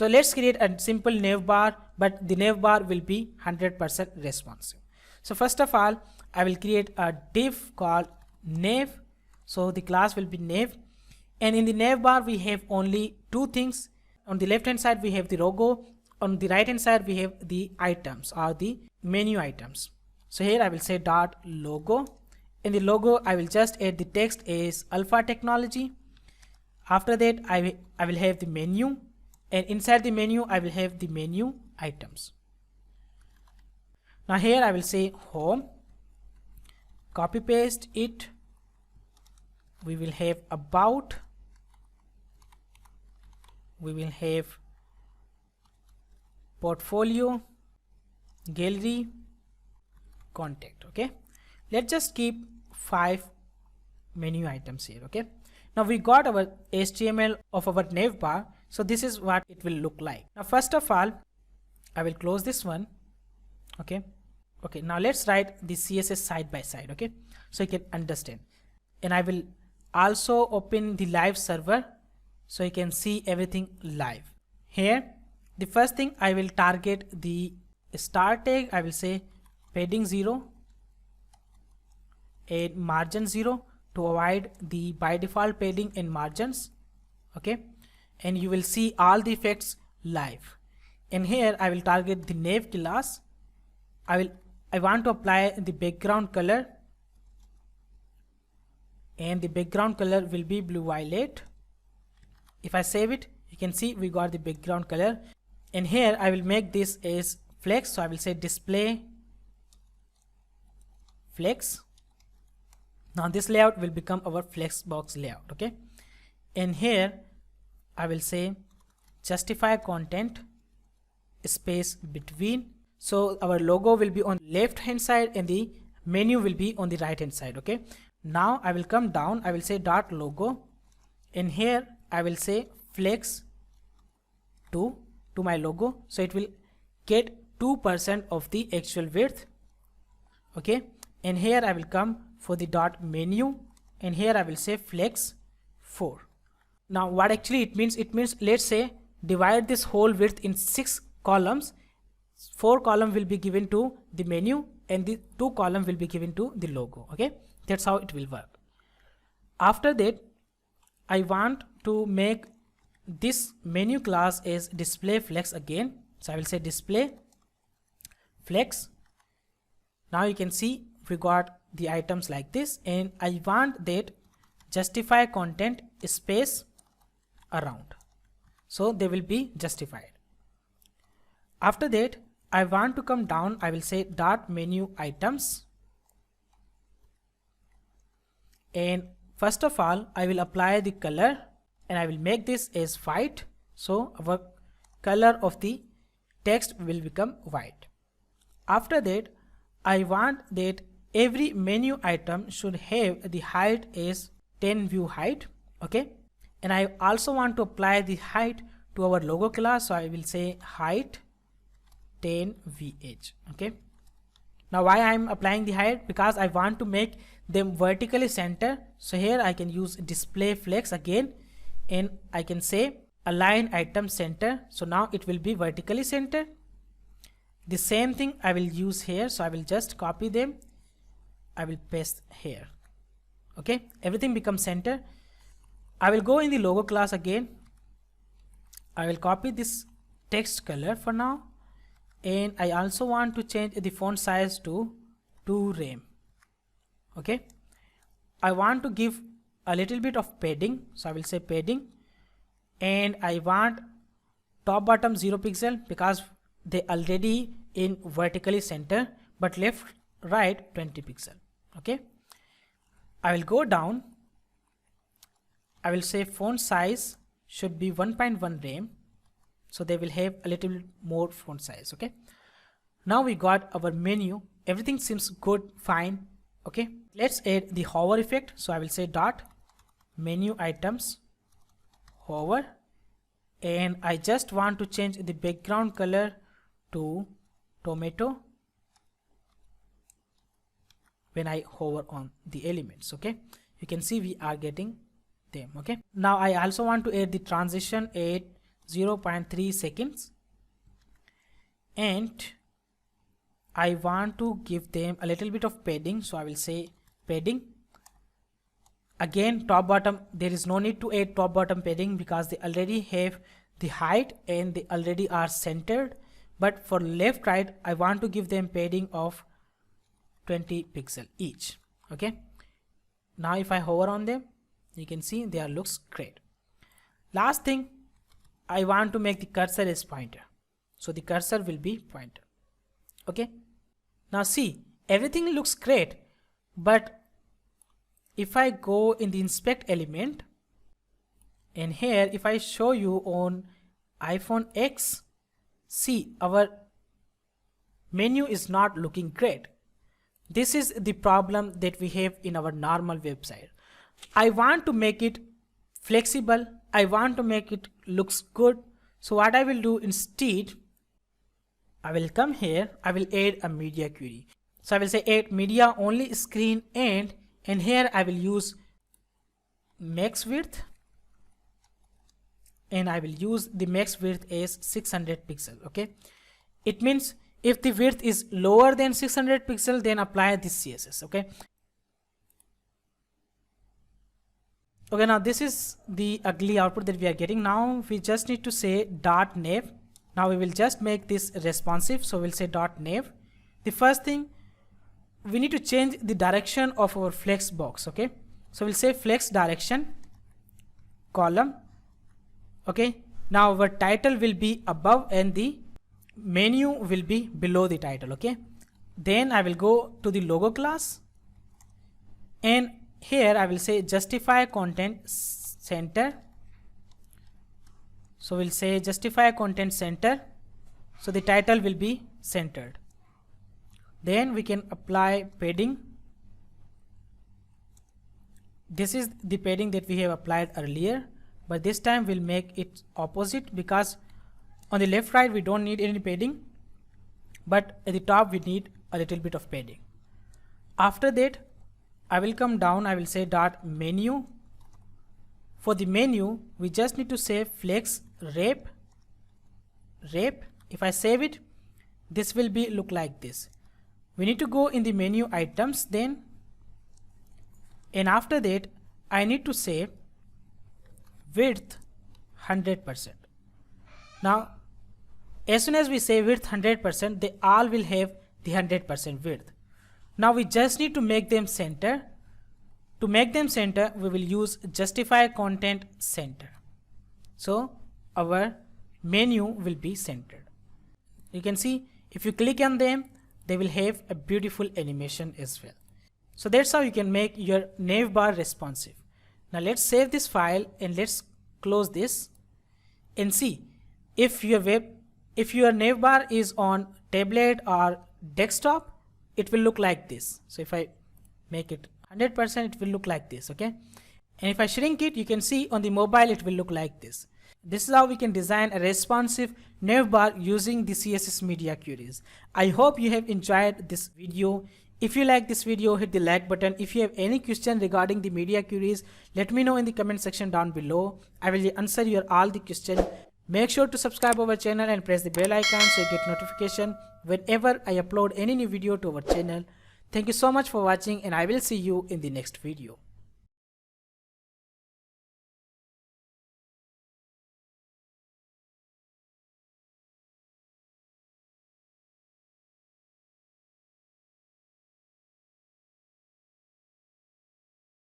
So let's create a simple nav bar, but the nav bar will be 100% responsive. So first of all, I will create a div called nav. So the class will be nav, and in the nav bar we have only two things. On the left hand side we have the logo, on the right hand side we have the items or the menu items. So here I will say dot logo. In the logo I will just add the text as Alpha Technology. After that I will have the menu, and inside the menu I will have the menu items. Now here I will say home, copy paste it. We will have about, we will have portfolio, gallery, contact. Okay, let's just keep 5 menu items here. Okay, now we got our HTML of our nav bar, so this is what it will look like. Now first of all I will close this one. Okay, now let's write the CSS side by side. Okay, so you can understand, and I will also open the live server so you can see everything live. Here the first thing I will target the start tag. I will say padding 0 and margin 0 to avoid the by default padding and margins. Okay, and you will see all the effects live. And here I will target the nav class. I want to apply the background color, and the background color will be blue violet. If I save it, you can see we got the background color. And here I will make this as flex, so I will say display flex. Now this layout will become our flex box layout. Okay, and here I will say justify content space between. So our logo will be on left hand side and the menu will be on the right hand side. Okay, now I will come down. I will say dot logo, and here I will say flex to my logo, so it will get 2% of the actual width. Okay, and here I will come for the dot menu, and here I will say flex 4. Now what actually it means, let's say divide this whole width in 6 columns. 4 column will be given to the menu and the 2 column will be given to the logo. Okay, that's how it will work. After that I want to make this menu class as display flex again, so I will say display flex. Now you can see we got the items like this, and I want that justify content space around, so they will be justified. After that I want to come down. I will say dot menu items, and first of all I will apply the color, and I will make this as white, so our color of the text will become white. After that I want that every menu item should have the height as 10 view height. Okay, and I also want to apply the height to our logo class, so I will say height 10 vh. Okay, now why I am applying the height? Because I want to make them vertically center. So here I can use display flex again, and I can say align item center, so now it will be vertically centered. The same thing I will use here, so I will just copy them, I will paste here. Okay, everything becomes center. I will go in the logo class again. I will copy this text color for now, and I also want to change the font size to 2 rem. Okay, I want to give a little bit of padding, so I will say padding, and I want top bottom 0 pixel because they already in vertically center, but left right 20 pixel. Okay, I will go down. I will say font size should be 1.1 rem, so they will have a little more font size. Okay, now we got our menu. Everything seems good, fine. Okay, let's add the hover effect, so I will say dot menu items hover, and I just want to change the background color to tomato when I hover on the elements. Okay, you can see we are getting them. Okay, now I also want to add the transition at 0.3 seconds, and I want to give them a little bit of padding, so I will say padding. Again, top bottom, there is no need to add top bottom padding because they already have the height and they already are centered. But for left right, I want to give them padding of 20 pixel each. Okay, now if I hover on them, you can see they looks great. Last thing, I want to make the cursor as pointer, so the cursor will be pointer. Okay, now see, everything looks great, but if I go in the inspect element, and here if I show you on iPhone X, see, our menu is not looking great. This is the problem that we have in our normal website. I want to make it flexible, I want to make it looks good. So what I will do instead, I will come here, I will add a media query. So I will say add media only screen, and here I will use max width, and I will use the max width as 600 pixel. Okay, it means if the width is lower than 600 pixel, then apply this CSS. Okay, now this is the ugly output that we are getting. Now we just need to say .nav. Now we will just make this responsive, so we'll say .nav. The first thing, we need to change the direction of our flex box. Okay, so we'll say flex direction column. Okay, now our title will be above and the menu will be below the title. Okay, then I will go to the logo class, and here I will say justify content center. So we'll say justify content center, so the title will be centered. Then we can apply padding. This is the padding that we have applied earlier, but this time we'll make it opposite, because on the left right we don't need any padding, but at the top we need a little bit of padding. After that, I will come down, I will say .menu. For the menu, we just need to say flex wrap. If I save it, this will be look like this. We need to go in the menu items then, and after that I need to say width 100%. Now as soon as we say width 100%, they all will have the 100% width. Now we just need to make them center. To make them center, we will use justify content center, so our menu will be centered. You can see if you click on them, they will have a beautiful animation as well. So that's how you can make your navbar responsive. Now let's save this file and let's close this and see if your navbar is on tablet or desktop, it will look like this. So if I make it 100%, it will look like this. Okay, and if I shrink it, you can see on the mobile it will look like this. This is how we can design a responsive navbar using the CSS media queries. I hope you have enjoyed this video. If you like this video, hit the like button. If you have any question regarding the media queries, let me know in the comment section down below. I will answer your all the questions. Make sure to subscribe our channel and press the bell icon so you get notification whenever I upload any new video to our channel. Thank you so much for watching, and I will see you in the next video.